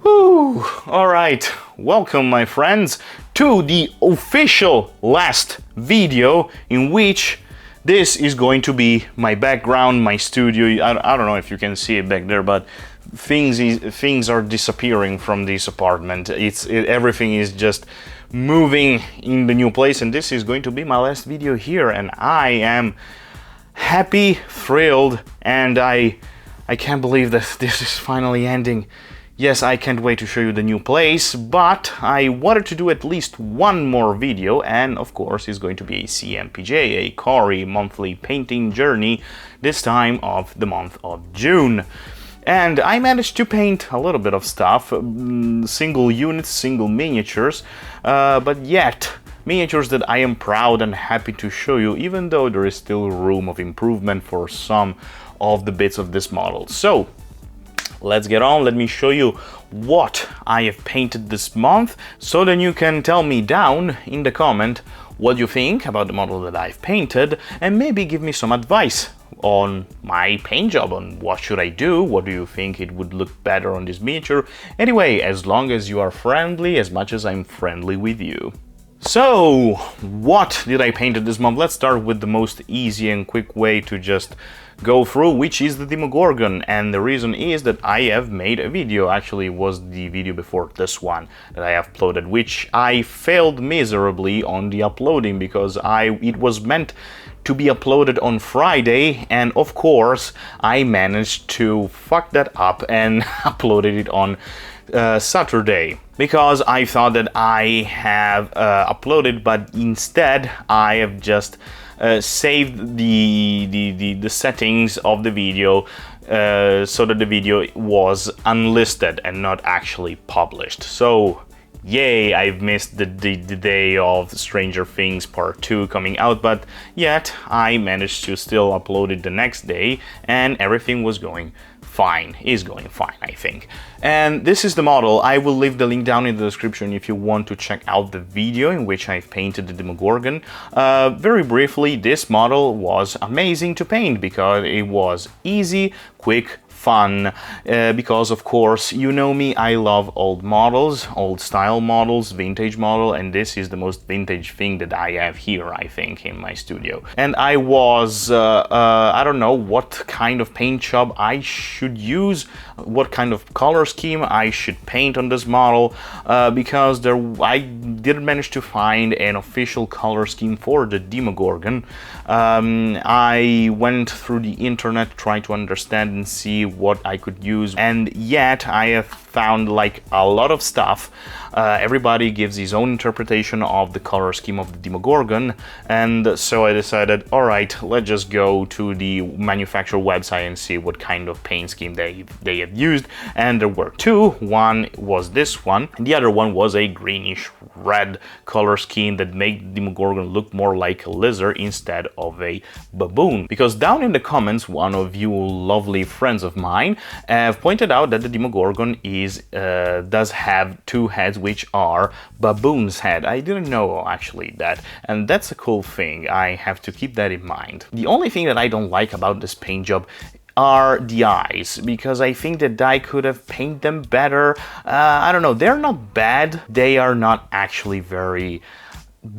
Whew. Alright, welcome my friends to the official last video in which this is going to be my background, my studio. I don't know if you can see it back there, but things are disappearing from this apartment. Everything is just moving in the new place, and this is going to be my last video here, and I am happy, thrilled, and I can't believe that this is finally ending. Yes, I can't wait to show you the new place, but I wanted to do at least one more video, and of course it's going to be a CMPJ, a Cory monthly painting journey, this time of the month of June. And I managed to paint a little bit of stuff, single units, single miniatures, but yet miniatures that I am proud and happy to show you, even though there is still room of improvement for some of the bits of this model. So let's get on. Let me show you what I have painted this month, so then you can tell me down in the comment what you think about the model that I've painted, and maybe give me some advice on my paint job, on what should I do, what do you think it would look better on this miniature. Anyway, as long as you are friendly, as much as I'm friendly with you. So, what did I paint this month? Let's start with the most easy and quick way to just go through, which is the Demogorgon. And the reason is that I have made a video, actually it was the video before this one that I have uploaded, which I failed miserably on the uploading because it was meant to be uploaded on Friday, and of course I managed to fuck that up and uploaded it on Saturday, because I thought that I have uploaded, but instead I have just saved the settings of the video so that the video was unlisted and not actually published. So yay, I've missed the day of Stranger Things Part 2 coming out, but yet I managed to still upload it the next day, and everything was going fine, is going fine, I think. And this is the model. I will leave the link down in the description if you want to check out the video in which I've painted the Demogorgon. Very briefly, this model was amazing to paint because it was easy, quick, fun, because of course, you know me, I love old models, old style models, vintage model, and this is the most vintage thing that I have here, I think, in my studio. And I was, I don't know what kind of paint job I should use, what kind of color scheme I should paint on this model, because I didn't manage to find an official color scheme for the Demogorgon. I went through the internet, tried to understand and see what I could use, and yet I have found like a lot of stuff. Everybody gives his own interpretation of the color scheme of the Demogorgon, and so I decided, alright, let's just go to the manufacturer website and see what kind of paint scheme they have used. And there were two. One was this one, and the other one was a greenish red color scheme that made the Demogorgon look more like a lizard instead of a baboon. Because down in the comments, one of you lovely friends of mine have pointed out that the Demogorgon does have two heads, which are baboon's head. I didn't know actually that, and that's a cool thing. I have to keep that in mind. The only thing that I don't like about this paint job are the eyes, because I think that I could have painted them better. I don't know, they're not bad, they are not actually very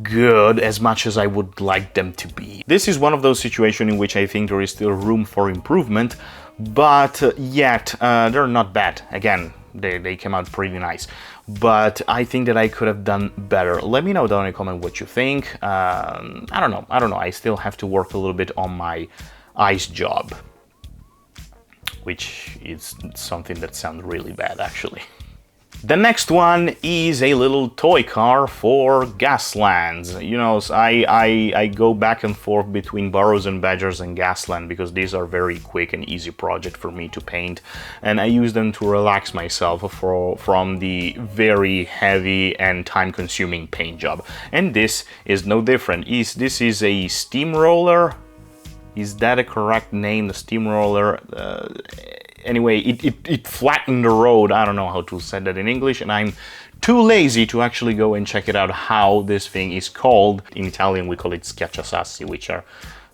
good as much as I would like them to be. This is one of those situations in which I think there is still room for improvement, but yet they're not bad. Again, they came out pretty nice, but I think that I could have done better. Let me know down in the comment what you think. I don't know, I still have to work a little bit on my eyes job, which is something that sounds really bad actually. The next one is a little toy car for Gaslands. You know, I go back and forth between Burrows and Badgers and Gasland because these are very quick and easy project for me to paint, and I use them to relax myself from the very heavy and time-consuming paint job. And this is no different. This is a steamroller. Is that a correct name? The steamroller. Anyway, it flattened the road. I don't know how to say that in English, and I'm too lazy to actually go and check it out how this thing is called. In Italian we call it schiacciasassi, which are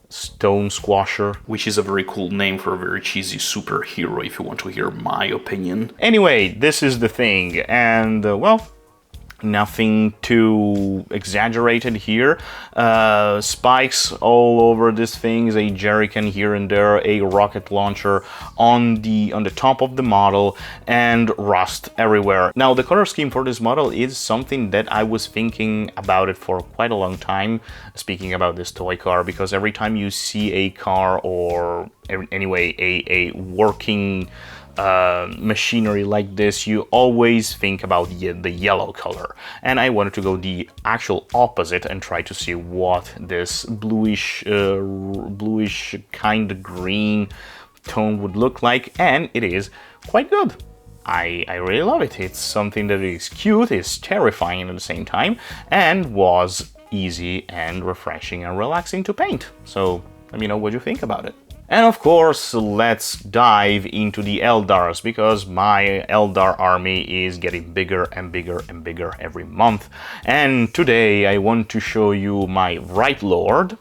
Stone Squasher, which is a very cool name for a very cheesy superhero, if you want to hear my opinion. Anyway, this is the thing, and well, nothing too exaggerated here. Spikes all over this thing, a jerrycan here and there, a rocket launcher on the top of the model, and rust everywhere. Now, the color scheme for this model is something that I was thinking about it for quite a long time, speaking about this toy car, because every time you see a car or anyway a working machinery like this, you always think about the yellow color, and I wanted to go the actual opposite and try to see what this bluish kind of green tone would look like, and it is quite good. I really love it. It's something that is cute, is terrifying at the same time, and was easy and refreshing and relaxing to paint. So let me know what you think about it. And of course, let's dive into the Eldars, because my Eldar army is getting bigger and bigger and bigger every month. And today I want to show you my Right Lord,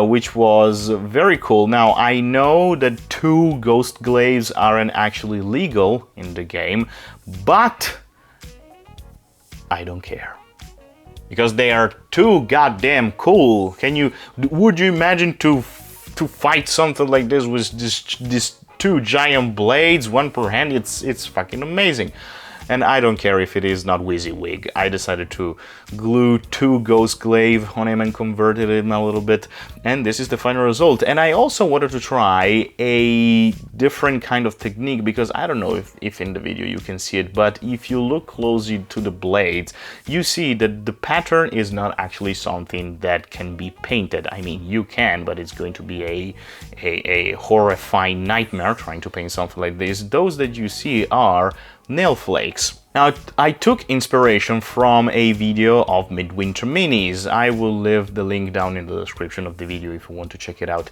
which was very cool. Now, I know that 2 ghost glaives aren't actually legal in the game, but I don't care, because they are too goddamn cool. Would you imagine to fight something like this with these 2 giant blades, 1 per hand? It's fucking amazing. And I don't care if it is not WYSIWYG. I decided to glue 2 ghost glaive on him and converted him a little bit, and this is the final result. And I also wanted to try a different kind of technique, because I don't know if in the video you can see it, but if you look closely to the blades, you see that the pattern is not actually something that can be painted. I mean, you can, but it's going to be a horrifying nightmare trying to paint something like this. Those that you see are nail flakes. Now, I took inspiration from a video of Midwinter Minis. I will leave the link down in the description of the video if you want to check it out.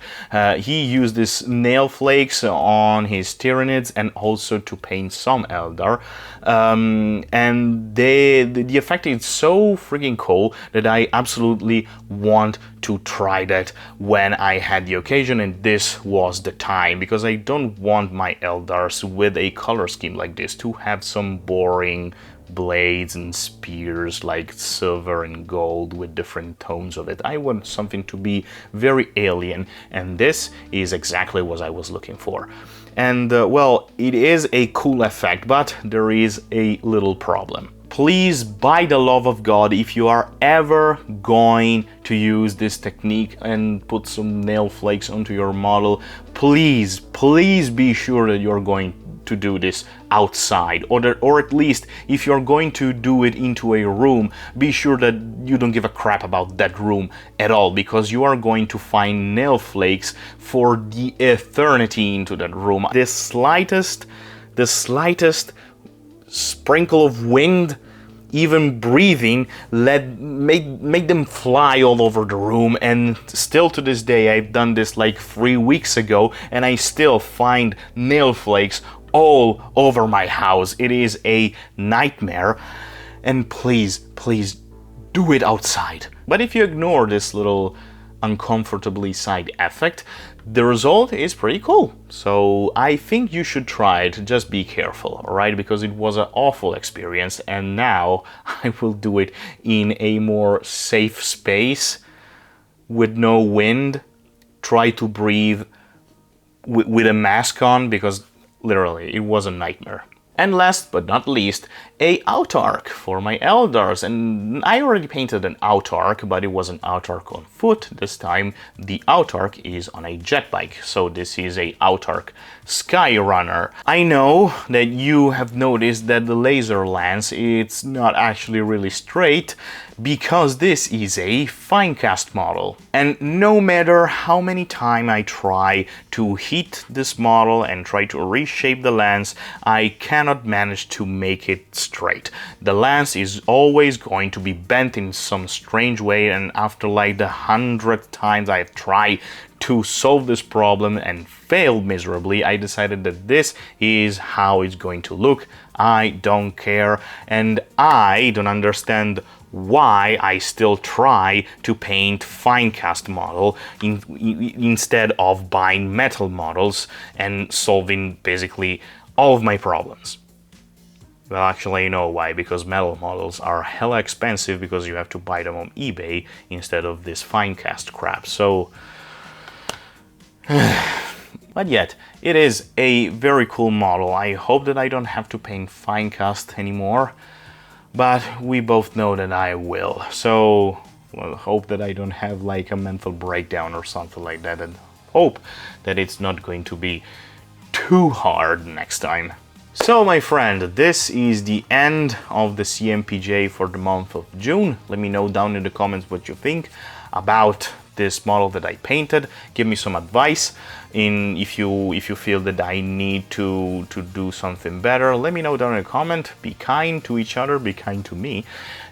He used this nail flakes on his Tyranids and also to paint some Eldar. And the effect is so freaking cool that I absolutely want to try that when I had the occasion, and this was the time, because I don't want my Eldars with a color scheme like this to have some boring blades and spears like silver and gold with different tones of it. I want something to be very alien, and this is exactly what I was looking for. And well, it is a cool effect, but there is a little problem. Please, by the love of God, if you are ever going to use this technique and put some nail flakes onto your model, please be sure that you're going to do this outside, or at least if you're going to do it into a room, be sure that you don't give a crap about that room at all, because you are going to find nail flakes for the eternity into that room. The slightest sprinkle of wind, even breathing, make them fly all over the room. And still to this day, I've done this like 3 weeks ago, and I still find nail flakes all over my house. It is a nightmare, and please do it outside. But if you ignore this little uncomfortably side effect, the result is pretty cool. So I think you should try it. Just be careful, alright? Because it was an awful experience, and now I will do it in a more safe space with no wind. Try to breathe with a mask on, because literally it was a nightmare. And last but not least, a autarch for my Eldars. And I already painted an autarch, but it was an autarch on foot. This time the autarch is on a jet bike, so this is a autarch Skyrunner. I know that you have noticed that the laser lance, it's not actually really straight, because this is a finecast model. And no matter how many times I try to hit this model and try to reshape the lance, I cannot manage to make it straight. The lance is always going to be bent in some strange way, and after like the 100th times I've tried to solve this problem and failed miserably, I decided that this is how it's going to look. I don't care, and I don't understand why I still try to paint fine cast model instead of buying metal models and solving basically all of my problems. Well, actually, I know why, because metal models are hella expensive because you have to buy them on eBay instead of this fine cast crap. So, but yet, it is a very cool model. I hope that I don't have to paint fine cast anymore, but we both know that I will. So, well, hope that I don't have like a mental breakdown or something like that, and hope that it's not going to be too hard next time. So my friend, this is the end of the CMPJ for the month of June. Let me know down in the comments what you think about this model that I painted. Give me some advice if you feel that I need to do something better. Let me know down in the comment. Be kind to each other, be kind to me.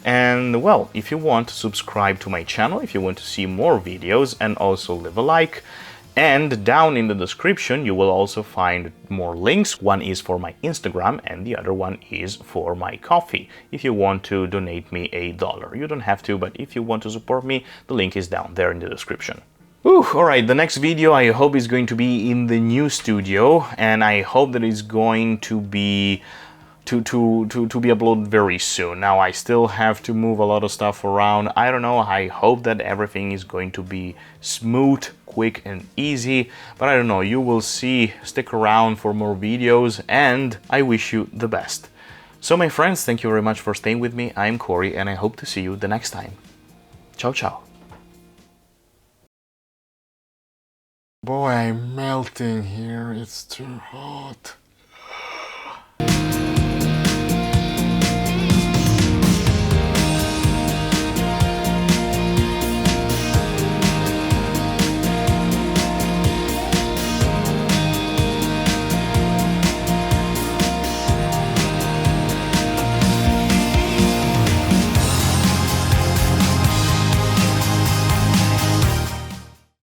And well, if you want to subscribe to my channel, if you want to see more videos, and also leave a like. And down in the description you will also find more links. One is for my Instagram and the other one is for my coffee. If you want to donate me $1, you don't have to, but if you want to support me, the link is down there in the description. Alright, the next video I hope is going to be in the new studio, and I hope that it's going to be to be uploaded very soon. Now I still have to move a lot of stuff around. I don't know, I hope that everything is going to be smooth, quick and easy, but I don't know, you will see. Stick around for more videos and I wish you the best. So my friends, thank you very much for staying with me. I'm Cory and I hope to see you the next time. Ciao, ciao. Boy, I'm melting here, it's too hot.